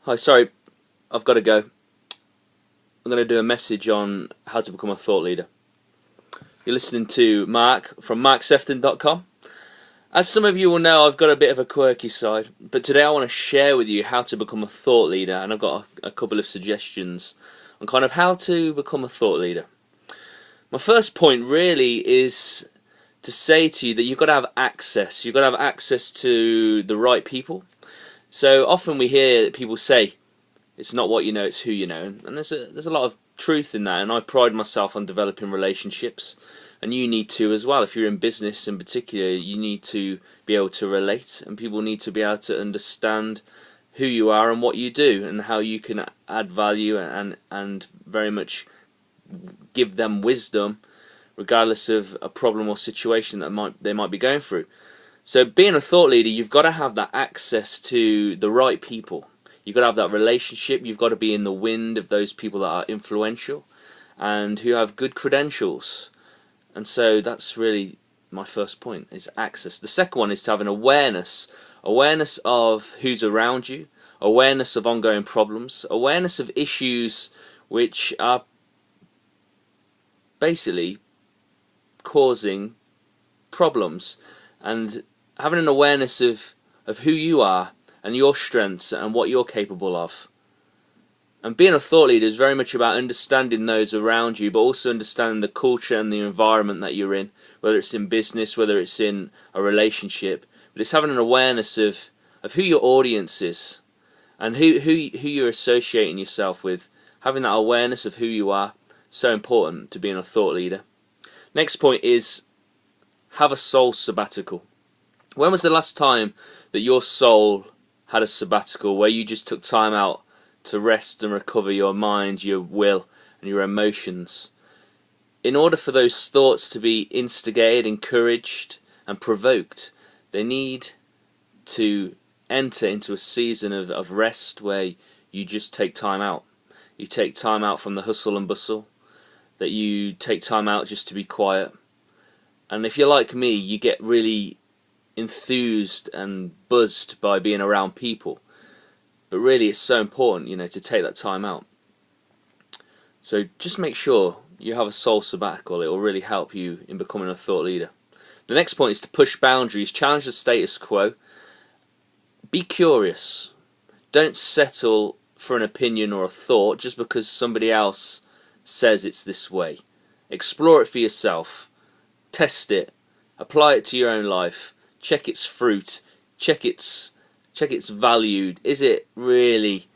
Hi, sorry, I've got to go. I'm going to do a message on how to become a thought leader. You're listening to Mark from marksefton.com. As some of you will know, I've got a bit of a quirky side, but today I want to share with you how to become a thought leader, and I've got a couple of suggestions on kind of how to become a thought leader. My first point really is to say to you that you've got to have access. You've got to have access to the right people. So often we hear people say, it's not what you know, it's who you know, and there's a lot of truth in that, and I pride myself on developing relationships, and you need to as well. If you're in business in particular, you need to be able to relate, and people need to be able to understand who you are and what you do, and how you can add value and very much give them wisdom regardless of a problem or situation that they might be going through. So being a thought leader, you've got to have that access to the right people. You've got to have that relationship. You've got to be in the wind of those people that are influential and who have good credentials. And so that's really my first point, is access. The second one is to have an awareness of who's around you, awareness of ongoing problems, awareness of issues which are basically causing problems, and having an awareness of who you are and your strengths and what you're capable of. And being a thought leader is very much about understanding those around you, but also understanding the culture and the environment that you're in, whether it's in business, whether it's in a relationship. But it's having an awareness of who your audience is and who you're associating yourself with. Having that awareness of who you are, so important to being a thought leader. Next point is have a soul sabbatical. When was the last time that your soul had a sabbatical, where you just took time out to rest and recover your mind, your will and your emotions? In order for those thoughts to be instigated, encouraged and provoked, they need to enter into a season of rest where you just take time out. You take time out from the hustle and bustle, that you take time out just to be quiet. And if you're like me, you get really enthused and buzzed by being around people, but really it's so important, to take that time out. So just make sure you have a soul sabbatical. It will really help you in becoming a thought leader. The next point is to push boundaries, challenge the status quo, be curious. Don't settle for an opinion or a thought just because somebody else says it's this way. Explore it for yourself, test it, apply it to your own life. Check its fruit, check its value. Is it really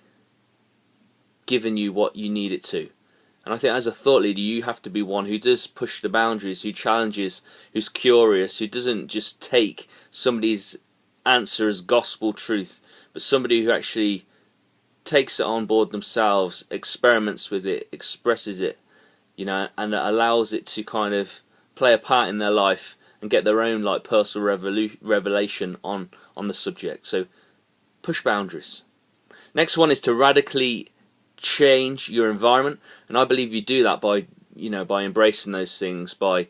giving you what you need it to? And I think as a thought leader, you have to be one who does push the boundaries, who challenges, who's curious, who doesn't just take somebody's answer as gospel truth, but somebody who actually takes it on board themselves, experiments with it, expresses it, and allows it to kind of play a part in their life and get their own personal revelation on the subject. So push boundaries. Next one is to radically change your environment, and I believe you do that by embracing those things, by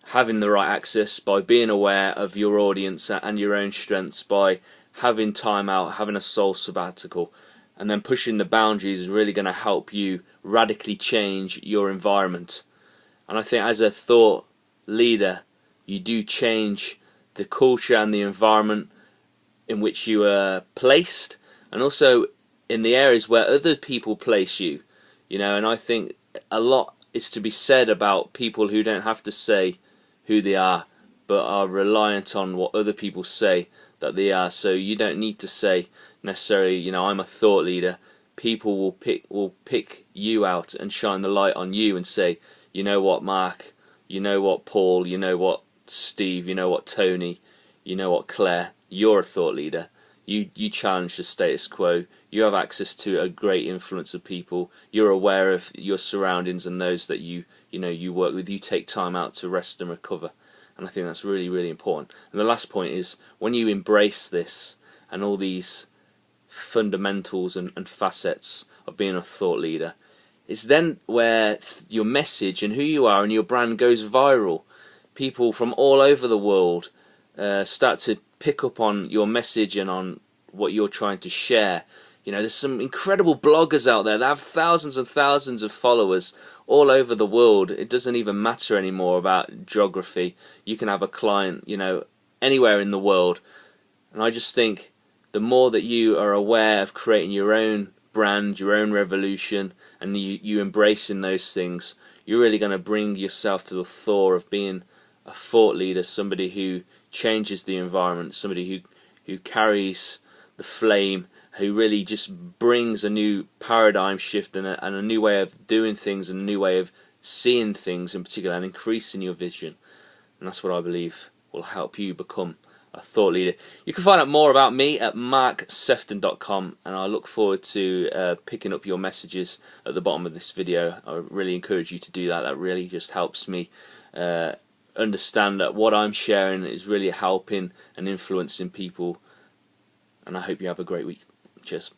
having the right access, by being aware of your audience and your own strengths, by having time out, having a soul sabbatical, and then pushing the boundaries is really going to help you radically change your environment. And I think as a thought leader, you do change the culture and the environment in which you are placed, and also in the areas where other people place you. And I think a lot is to be said about people who don't have to say who they are, but are reliant on what other people say that they are. So you don't need to say necessarily, I'm a thought leader. People will pick you out and shine the light on you and say, you know what, Mark, you know what, Paul, you know what, Steve, you know what, Tony, you know what, Claire, you're a thought leader. You challenge the status quo. You have access to a great influence of people. You're aware of your surroundings and those that you work with. You take time out to rest and recover. And I think that's really, really important. And the last point is, when you embrace this and all these fundamentals and facets of being a thought leader, it's then where your message and who you are and your brand goes viral. People from all over the world start to pick up on your message and on what you're trying to share You know, there's some incredible bloggers out there that have thousands and thousands of followers all over the world. It doesn't even matter anymore about geography. You can have a client, you know, anywhere in the world. And I just think the more that you are aware of creating your own brand, your own revolution, and you embracing those things, you're really going to bring yourself to the thaw of being a thought leader, somebody who changes the environment, somebody who carries the flame, who really just brings a new paradigm shift and a new way of doing things and a new way of seeing things in particular, and increasing your vision. And that's what I believe will help you become a thought leader. You can find out more about me at marksephton.com, and I look forward to picking up your messages at the bottom of this video. I really encourage you to do that. That really just helps me understand that what I'm sharing is really helping and influencing people. And I hope you have a great week. Cheers.